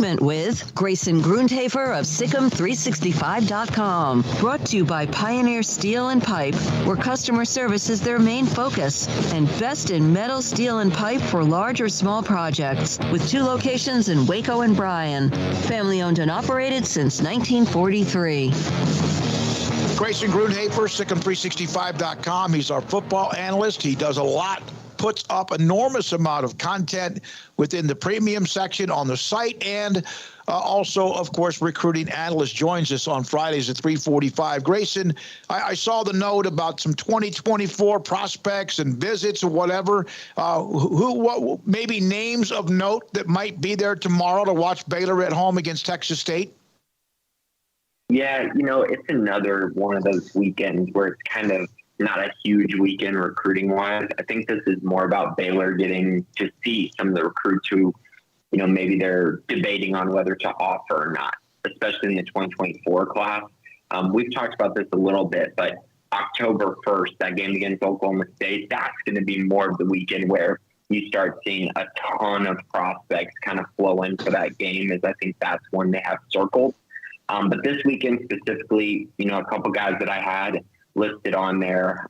segment with Grayson Grundhoefer of SicEm365.com. Brought to you by Pioneer Steel and Pipe, where customer service is their main focus, and best in metal, steel, and pipe for large or small projects, with 2 locations in Waco and Bryan. Family owned and operated since 1943. Grayson Grundhoefer, SicEm365.com. He's our football analyst. He does a lot, puts up enormous amount of content within the premium section on the site, and also, of course, recruiting analyst joins us on Fridays at 3:45. Grayson, I saw the note about some 2024 prospects and visits or whatever. What maybe names of note that might be there tomorrow to watch Baylor at home against Texas State? Yeah, it's another one of those weekends where it's kind of not a huge weekend recruiting-wise. I think this is more about Baylor getting to see some of the recruits who, maybe they're debating on whether to offer or not, especially in the 2024 class. We've talked about this a little bit, but October 1st, that game against Oklahoma State, that's going to be more of the weekend where you start seeing a ton of prospects kind of flow in for that game, as I think that's one they have circled. But this weekend specifically, a couple guys that I had listed on there,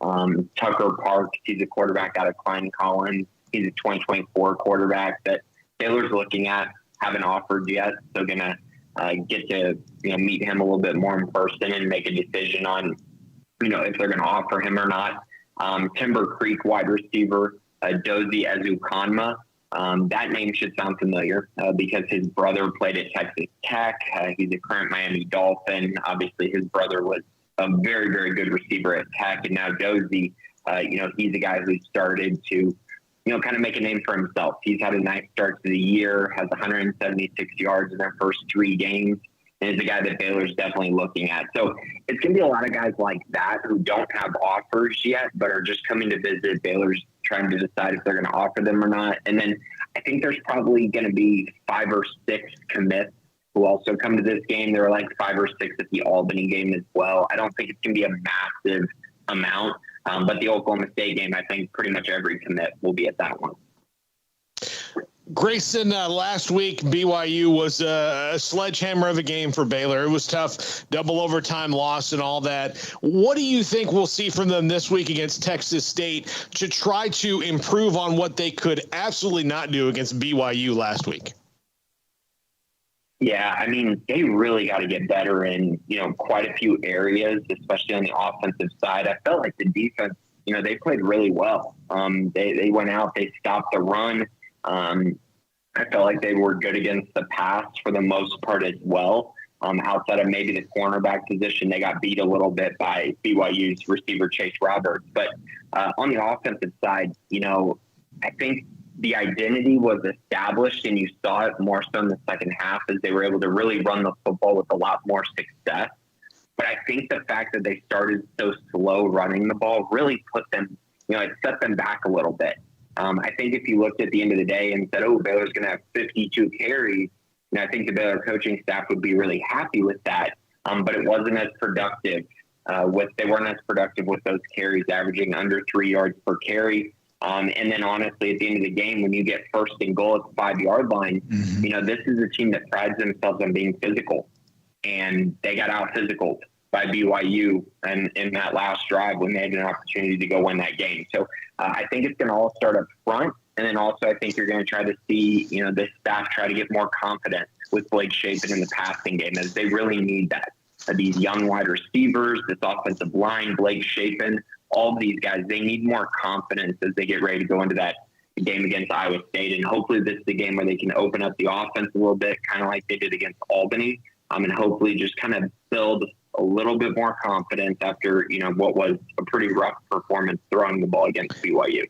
Tucker Parks, he's a quarterback out of Klein Collins. He's a 2024 quarterback that Baylor's looking at, haven't offered yet. So going to get to meet him a little bit more in person and make a decision on, if they're going to offer him or not. Timber Creek wide receiver, Dozie Ezukanma. That name should sound familiar because his brother played at Texas Tech. He's a current Miami Dolphin. Obviously, his brother was a very, very good receiver at Tech. And now Dozie, he's a guy who started to, kind of make a name for himself. He's had a nice start to the year, has 176 yards in their first 3 games, and is a guy that Baylor's definitely looking at. So it's going to be a lot of guys like that who don't have offers yet, but are just coming to visit. Baylor's trying to decide if they're going to offer them or not. And then I think there's probably going to be 5 or 6 commits who also come to this game. There were like 5 or 6 at the Albany game as well. I don't think it's going to be a massive amount, but the Oklahoma State game, I think pretty much every commit will be at that one. Grayson, last week, BYU was a sledgehammer of a game for Baylor. It was tough, double overtime loss and all that. What do you think we'll see from them this week against Texas State to try to improve on what they could absolutely not do against BYU last week? Yeah, I mean, they really got to get better in, quite a few areas, especially on the offensive side. I felt like the defense, they played really well. They went out, they stopped the run. I felt like they were good against the pass for the most part as well. Outside of maybe the cornerback position, they got beat a little bit by BYU's receiver Chase Roberts. But on the offensive side, I think the identity was established, and you saw it more so in the second half as they were able to really run the football with a lot more success. But I think the fact that they started so slow running the ball really put them, it set them back a little bit. I think if you looked at the end of the day and said, Baylor's going to have 52 carries, I think the Baylor coaching staff would be really happy with that. But it wasn't as productive. They weren't as productive with those carries, averaging under 3 yards per carry. And then honestly, at the end of the game, when you get first and goal at the 5-yard line, this is a team that prides themselves on being physical. And they got out physical by BYU and in that last drive when they had an opportunity to go win that game. So I think it's going to all start up front. And then also I think you're going to try to see, the staff try to get more confident with Blake Shapen in the passing game, as they really need that. These young wide receivers, this offensive line, Blake Shapen, all of these guys, they need more confidence as they get ready to go into that game against Iowa State. And hopefully this is the game where they can open up the offense a little bit, kind of like they did against Albany, and hopefully just kind of build a little bit more confidence after, what was a pretty rough performance throwing the ball against BYU.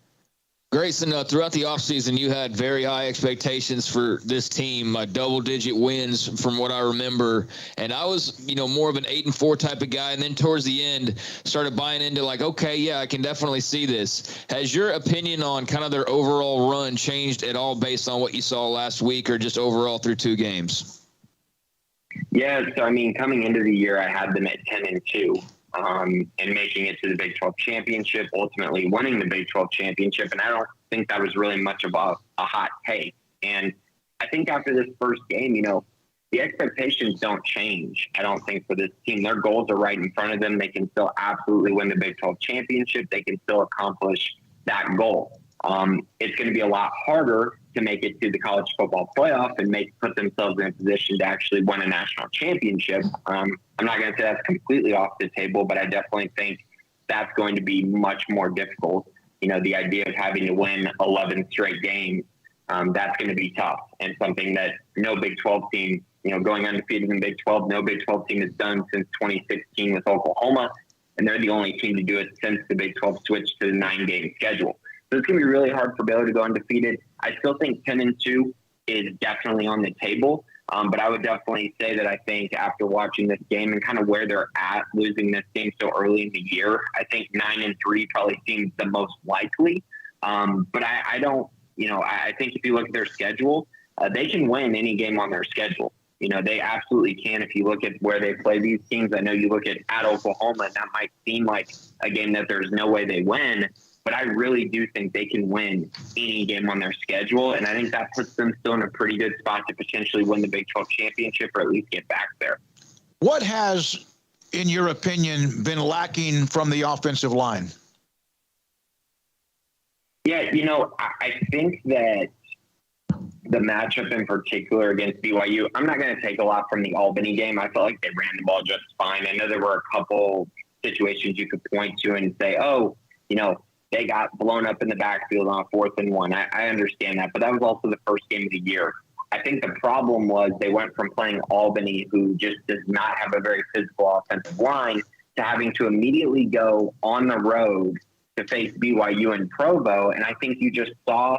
Grayson, throughout the offseason, you had very high expectations for this team, double-digit wins from what I remember. And I was, more of an 8-4 type of guy. And then towards the end, started buying into okay, yeah, I can definitely see this. Has your opinion on kind of their overall run changed at all based on what you saw last week or just overall through 2 games? Yeah, so, coming into the year, I had them at 10-2. And making it to the Big 12 championship, ultimately winning the Big 12 championship. And I don't think that was really much of a hot take. And I think after this first game, the expectations don't change, I don't think, for this team. Their goals are right in front of them. They can still absolutely win the Big 12 championship. They can still accomplish that goal. It's going to be a lot harder to make it to the college football playoff and put themselves in a position to actually win a national championship. I'm not going to say that's completely off the table, but I definitely think that's going to be much more difficult. The idea of having to win 11 straight games, that's going to be tough, and something that no Big 12 team, going undefeated in Big 12, no Big 12 team has done since 2016 with Oklahoma, and they're the only team to do it since the Big 12 switched to the 9-game schedule. So it's going to be really hard for Baylor to go undefeated. I still think 10-2 is definitely on the table, but I would definitely say that I think after watching this game and kind of where they're at, losing this game so early in the year, I think 9-3 probably seems the most likely. But I don't, I think if you look at their schedule, they can win any game on their schedule. They absolutely can. If you look at where they play these teams, I know you look at Oklahoma, and that might seem like a game that there's no way they win, but I really do think they can win any game on their schedule, and I think that puts them still in a pretty good spot to potentially win the Big 12 championship or at least get back there. What has, in your opinion, been lacking from the offensive line? Yeah, I think that the matchup in particular against BYU, I'm not going to take a lot from the Albany game. I felt like they ran the ball just fine. I know there were a couple situations you could point to and say, they got blown up in the backfield on 4th and 1. I understand that, but that was also the first game of the year. I think the problem was they went from playing Albany, who just does not have a very physical offensive line, to having to immediately go on the road to face BYU and Provo. And I think you just saw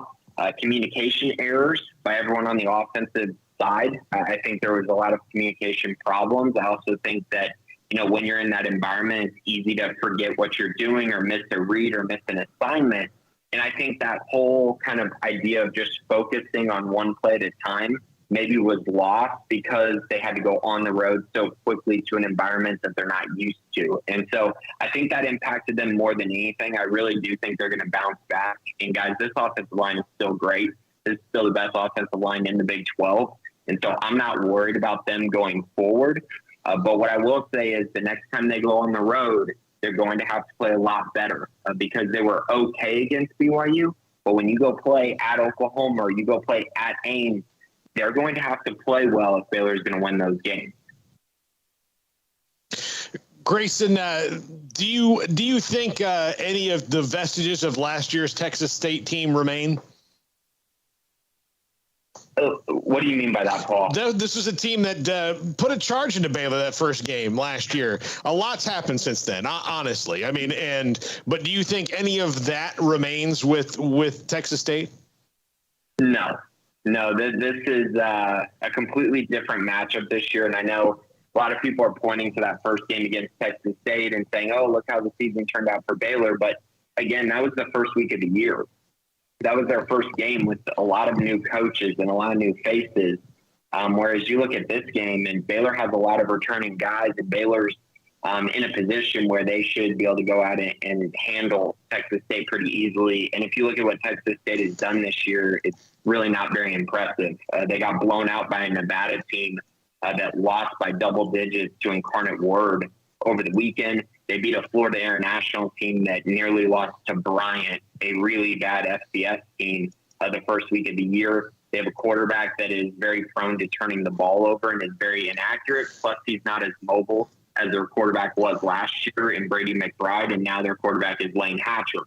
communication errors by everyone on the offensive side. I think there was a lot of communication problems. I also think that, when you're in that environment, it's easy to forget what you're doing or miss a read or miss an assignment. And I think that whole kind of idea of just focusing on one play at a time maybe was lost because they had to go on the road so quickly to an environment that they're not used to. And so I think that impacted them more than anything. I really do think they're going to bounce back. And guys, this offensive line is still great. It's still the best offensive line in the Big 12. And so I'm not worried about them going forward. But what I will say is the next time they go on the road, they're going to have to play a lot better because they were okay against BYU. But when you go play at Oklahoma or you go play at Ames, they're going to have to play well if Baylor is going to win those games. Grayson, do you think any of the vestiges of last year's Texas State team remain? What do you mean by that, Paul? This was a team that put a charge into Baylor that first game last year. A lot's happened since then, honestly. I mean, but do you think any of that remains with Texas State? No. This is a completely different matchup this year, and I know a lot of people are pointing to that first game against Texas State and saying, "Oh, look how the season turned out for Baylor." But again, that was the first week of the year. That was their first game with a lot of new coaches and a lot of new faces. Whereas you look at this game, and Baylor has a lot of returning guys, and Baylor's in a position where they should be able to go out and handle Texas State pretty easily. And if you look at what Texas State has done this year, it's really not very impressive. They got blown out by a Nevada team that lost by double digits to Incarnate Word over the weekend. They beat a Florida International team that nearly lost to Bryant, a really bad FBS team, the first week of the year. They have a quarterback that is very prone to turning the ball over and is very inaccurate. Plus, he's not as mobile as their quarterback was last year in Brady McBride, and now their quarterback is Lane Hatcher.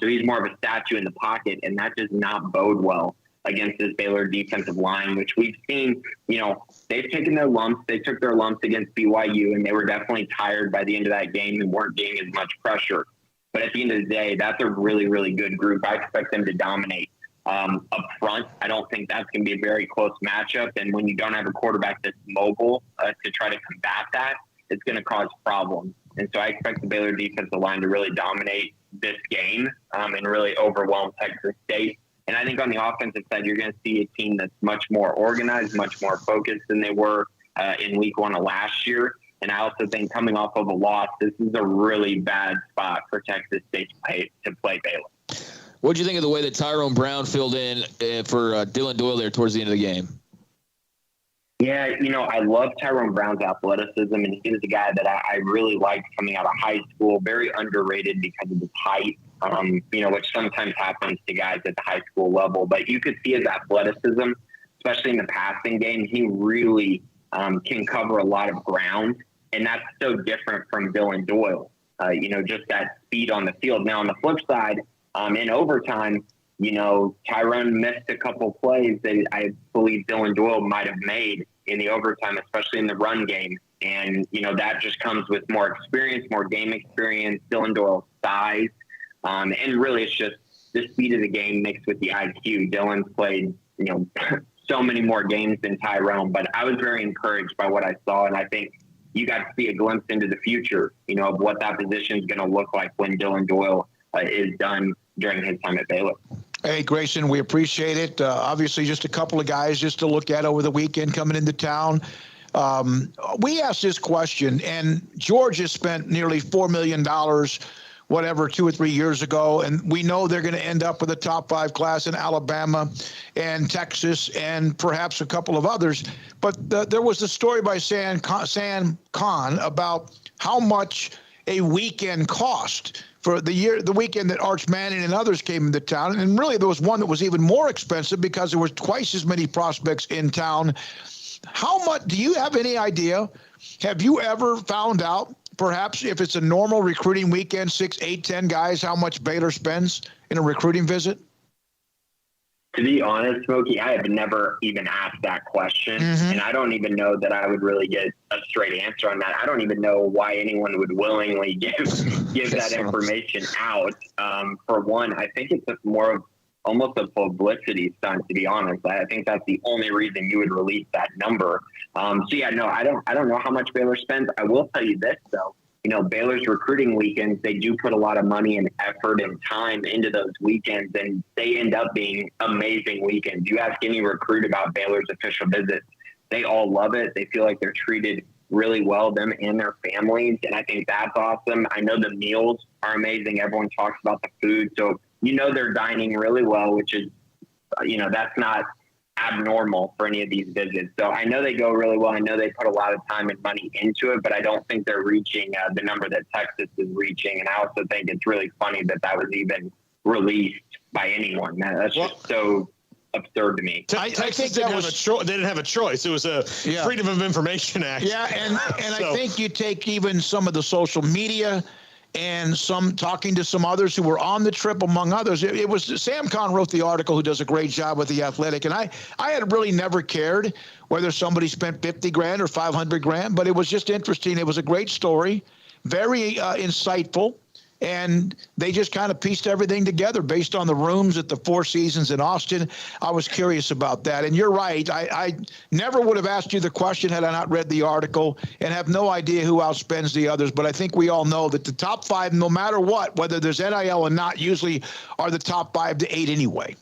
So he's more of a statue in the pocket, and that does not bode well against this Baylor defensive line, which we've seen, they've taken their lumps. They took their lumps against BYU, and they were definitely tired by the end of that game and weren't getting as much pressure. But at the end of the day, that's a really, really good group. I expect them to dominate up front. I don't think that's going to be a very close matchup. And when you don't have a quarterback that's mobile to try to combat that, it's going to cause problems. And so I expect the Baylor defensive line to really dominate this game and really overwhelm Texas State. And I think on the offensive side, you're going to see a team that's much more organized, much more focused than they were in week 1 of last year. And I also think coming off of a loss, this is a really bad spot for Texas State to play Baylor. What did you think of the way that Tyrone Brown filled in for Dylan Doyle there towards the end of the game? Yeah, I love Tyrone Brown's athleticism, and he was a guy that I really liked coming out of high school. Very underrated because of his height, which sometimes happens to guys at the high school level. But you could see his athleticism, especially in the passing game. He really can cover a lot of ground, and that's so different from Dylan Doyle. Just that speed on the field. Now, on the flip side, in overtime, Tyrone missed a couple plays that I believe Dylan Doyle might have made in the overtime, especially in the run game. And, that just comes with more experience, more game experience, Dylan Doyle's size. And really it's just the speed of the game mixed with the IQ. Dylan's played, so many more games than Tyrone, but I was very encouraged by what I saw. And I think you got to see a glimpse into the future, of what that position is going to look like when Dylan Doyle is done during his time at Baylor. Hey, Grayson, we appreciate it. Obviously, just a couple of guys just to look at over the weekend coming into town. We asked this question, and Georgia spent nearly $4 million, 2 or 3 years ago, and we know they're going to end up with a top 5 class in Alabama and Texas and perhaps a couple of others. But there was the story by Sam Khan about how much a weekend cost for the weekend that Arch Manning and others came into town. And really there was one that was even more expensive because there were twice as many prospects in town. How much, do you have any idea? Have you ever found out, perhaps if it's a normal recruiting weekend, 6, 8, 10 guys, how much Baylor spends in a recruiting visit? To be honest, Smokey, I have never even asked that question. And I don't even know that I would really get a straight answer on that. I don't even know why anyone would willingly give that information out. For one, I think it's more of almost a publicity stunt, to be honest. I think that's the only reason you would release that number. I don't know how much Baylor spends. I will tell you this, though. Baylor's recruiting weekends, they do put a lot of money and effort and time into those weekends, and they end up being amazing weekends. You ask any recruit about Baylor's official visits, they all love it. They feel like they're treated really well, them and their families, and I think that's awesome. I know the meals are amazing. Everyone talks about the food, so they're dining really well, which is, that's not abnormal for any of these visits. So I know they go really well. I know they put a lot of time and money into it, but I don't think they're reaching the number that Texas is reaching. And I also think it's really funny that was even released by anyone. That's just so absurd to me. Texas didn't have a choice. It was a Freedom of Information Act. Yeah, and I think you take even some of the social media and some talking to some others who were on the trip, among others. It was Sam Khan wrote the article, who does a great job with The Athletic. And I had really never cared whether somebody spent $50,000 or $500,000, but it was just interesting. It was a great story, very insightful. And they just kind of pieced everything together based on the rooms at the Four Seasons in Austin. I was curious about that. And you're right. I never would have asked you the question had I not read the article, and have no idea who outspends the others. But I think we all know that the top 5, no matter what, whether there's NIL or not, usually are the top 5 to 8 anyway.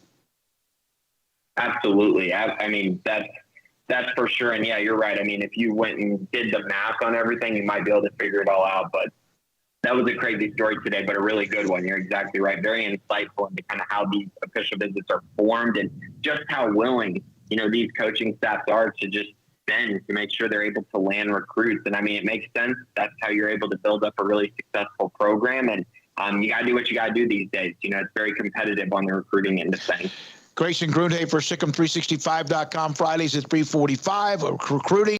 Absolutely. I mean, that's for sure. And yeah, you're right. I mean, if you went and did the math on everything, you might be able to figure it all out. But that was a crazy story today, but a really good one. You're exactly right. Very insightful into kind of how these official visits are formed and just how willing, these coaching staffs are to just spend to make sure they're able to land recruits. And I mean, it makes sense. That's how you're able to build up a really successful program. And you got to do what you got to do these days. It's very competitive on the recruiting end of things. Grayson Grundhoefer, SicEm365.com, Fridays at 3:45. Recruiting.